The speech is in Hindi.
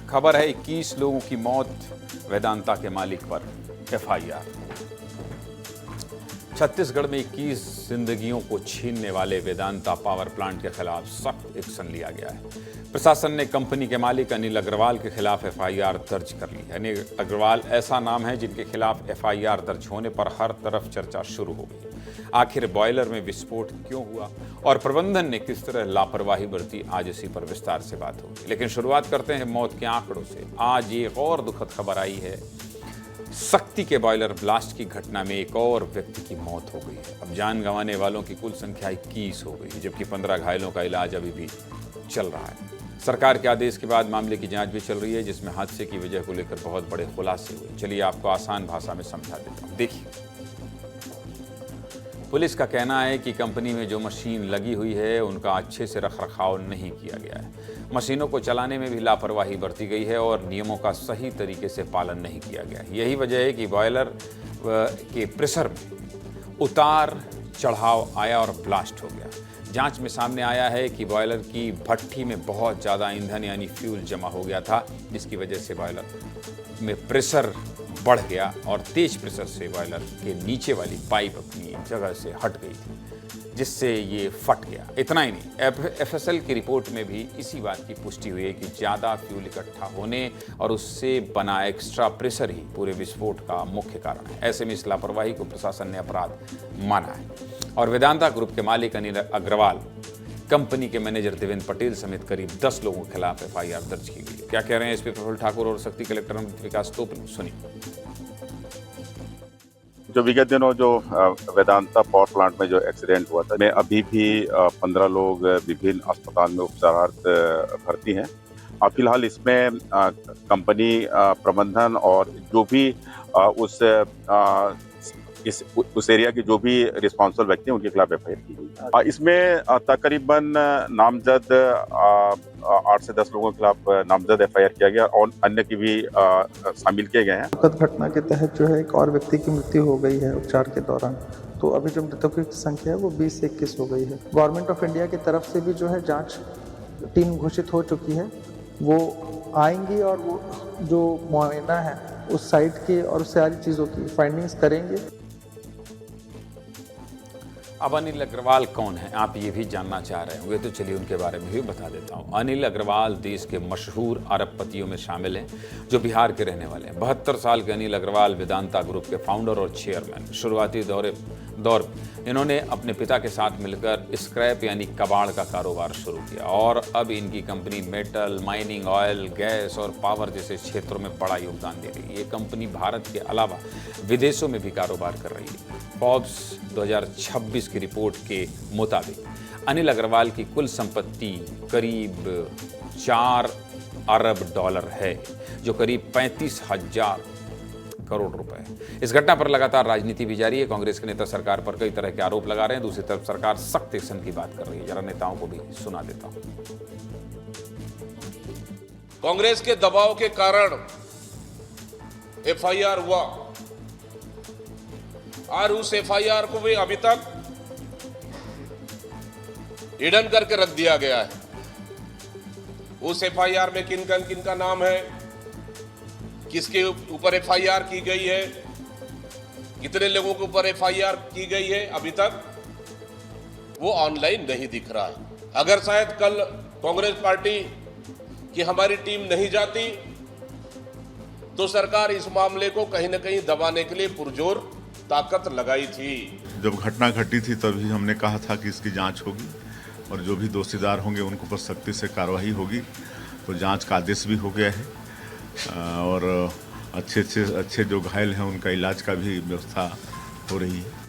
खबर है 21 लोगों की मौत, वेदांता के मालिक पर एफआईआर। छत्तीसगढ़ में 21 जिंदगियों को छीनने वाले वेदांता पावर प्लांट के खिलाफ सख्त एक्शन लिया गया है। प्रशासन ने कंपनी के मालिक अनिल अग्रवाल के खिलाफ एफआईआर दर्ज कर ली है। अनिल अग्रवाल ऐसा नाम है जिनके खिलाफ एफआईआर दर्ज होने पर हर तरफ चर्चा शुरू हो गई। आखिर बॉयलर में विस्फोट क्यों हुआ और प्रबंधन ने किस तरह लापरवाही बरती, आज इसी पर विस्तार से बात होगी। लेकिन शुरुआत करते हैं मौत के आंकड़ों से। आज एक और दुखद खबर आई है। शक्ति के बॉयलर ब्लास्ट की घटना में एक और व्यक्ति की मौत हो गई है। अब जान गंवाने वालों की कुल संख्या 21 हो गई, जबकि 15 घायलों का इलाज अभी भी चल रहा है। सरकार के आदेश के बाद मामले की जांच भी चल रही है, जिसमें हादसे की वजह को लेकर बहुत बड़े खुलासे हुए। चलिए आपको आसान भाषा में समझा देता हूं। देखिए, पुलिस का कहना है कि कंपनी में जो मशीन लगी हुई है उनका अच्छे से रखरखाव नहीं किया गया है। मशीनों को चलाने में भी लापरवाही बरती गई है और नियमों का सही तरीके से पालन नहीं किया गया है। यही वजह है कि बॉयलर के प्रेशर में उतार चढ़ाव आया और ब्लास्ट हो गया। जांच में सामने आया है कि बॉयलर की भट्ठी में बहुत ज़्यादा ईंधन यानी फ्यूल जमा हो गया था, जिसकी वजह से बॉयलर में प्रेशर बढ़ गया और तेज प्रेशर से बॉयलर के नीचे वाली पाइप अपनी जगह से हट गई थी, जिससे ये फट गया। इतना ही नहीं, एफएसएल की रिपोर्ट में भी इसी बात की पुष्टि हुई है कि ज़्यादा फ्यूल इकट्ठा होने और उससे बना एक्स्ट्रा प्रेशर ही पूरे विस्फोट का मुख्य कारण है। ऐसे में इस लापरवाही को प्रशासन ने अपराध माना है और वेदांता ग्रुप के मालिक अनिल अग्रवाल, कंपनी के मैनेजर देवेंद्र पटेल समेत करीब 10 लोगों के खिलाफ एफआईआर दर्ज की गई है। क्या कह रहे हैं एसपी प्रफुल्ल ठाकुर और शक्ति कलेक्टर अमृत विकास टोपनो, सुनिए। जो विगत दिनों जो वेदांता पावर प्लांट में जो एक्सीडेंट हुआ था, में अभी भी 15 लोग विभिन्न अस्पताल में उपचारार्थ भर्ती हैं। फिलहाल इसमें कंपनी प्रबंधन और जो भी उस एरिया के जो भी रिस्पॉन्सिबल व्यक्ति हैं उनके खिलाफ एफआईआर की गई। इसमें तकरीबन नामजद 8 से 10 लोगों के खिलाफ नामजद एफआईआर किया गया और अन्य की भी शामिल किए गए हैं। दुखद घटना के तहत जो है एक और व्यक्ति की मृत्यु हो गई है उपचार के दौरान। तो अभी जो मृतकों की संख्या है वो 20 से 21 हो गई है। गवर्नमेंट ऑफ इंडिया की तरफ से भी जो है जांच टीम घोषित हो चुकी है, वो आएंगी और वो जो मुआयना है उस साइट के और उस सारी चीज़ों की फाइंडिंग्स करेंगे। अब अनिल अग्रवाल कौन है, आप ये भी जानना चाह रहे होंगे, तो चलिए उनके बारे में भी बता देता हूँ। अनिल अग्रवाल देश के मशहूर अरबपतियों में शामिल हैं, जो बिहार के रहने वाले हैं। 72 साल के अनिल अग्रवाल वेदांता ग्रुप के फाउंडर और चेयरमैन। शुरुआती दौर इन्होंने अपने पिता के साथ मिलकर स्क्रैप यानी कबाड़ का कारोबार शुरू किया और अब इनकी company metal, mining, oil, gas और पावर जैसे क्षेत्रों में बड़ा योगदान दे रही है। ये कंपनी भारत के अलावा विदेशों में भी कारोबार कर रही है। फोर्ब्स 2026 की रिपोर्ट के मुताबिक अनिल अग्रवाल की कुल संपत्ति करीब 4 अरब डॉलर है, जो करीब 35,000 करोड़ रुपए है। इस घटना पर लगातार राजनीति भी जारी है। कांग्रेस के नेता सरकार पर कई तरह के आरोप लगा रहे हैं। दूसरी तरफ सरकार सख्त एक्शन की बात कर रही है। जरा नेताओं को भी सुना देता हूं। कांग्रेस के दबाव के कारण एफआईआर हुआ और उस एफआईआर को भी अभी तक हिडन करके रख दिया गया है। उस एफआईआर में किन का नाम है, किसके ऊपर एफआईआर की गई है, कितने लोगों के ऊपर एफआईआर की गई है, अभी तक वो ऑनलाइन नहीं दिख रहा है। अगर शायद कल कांग्रेस पार्टी की हमारी टीम नहीं जाती तो सरकार इस मामले को कहीं ना कहीं दबाने के लिए पुरजोर ताकत लगाई थी। जब घटना घटी थी तभी हमने कहा था कि इसकी जांच होगी और जो भी दोषीदार होंगे उनको पर सख्ती से कार्रवाई होगी। तो जांच का आदेश भी हो गया है और अच्छे जो घायल हैं उनका इलाज का भी व्यवस्था हो रही है।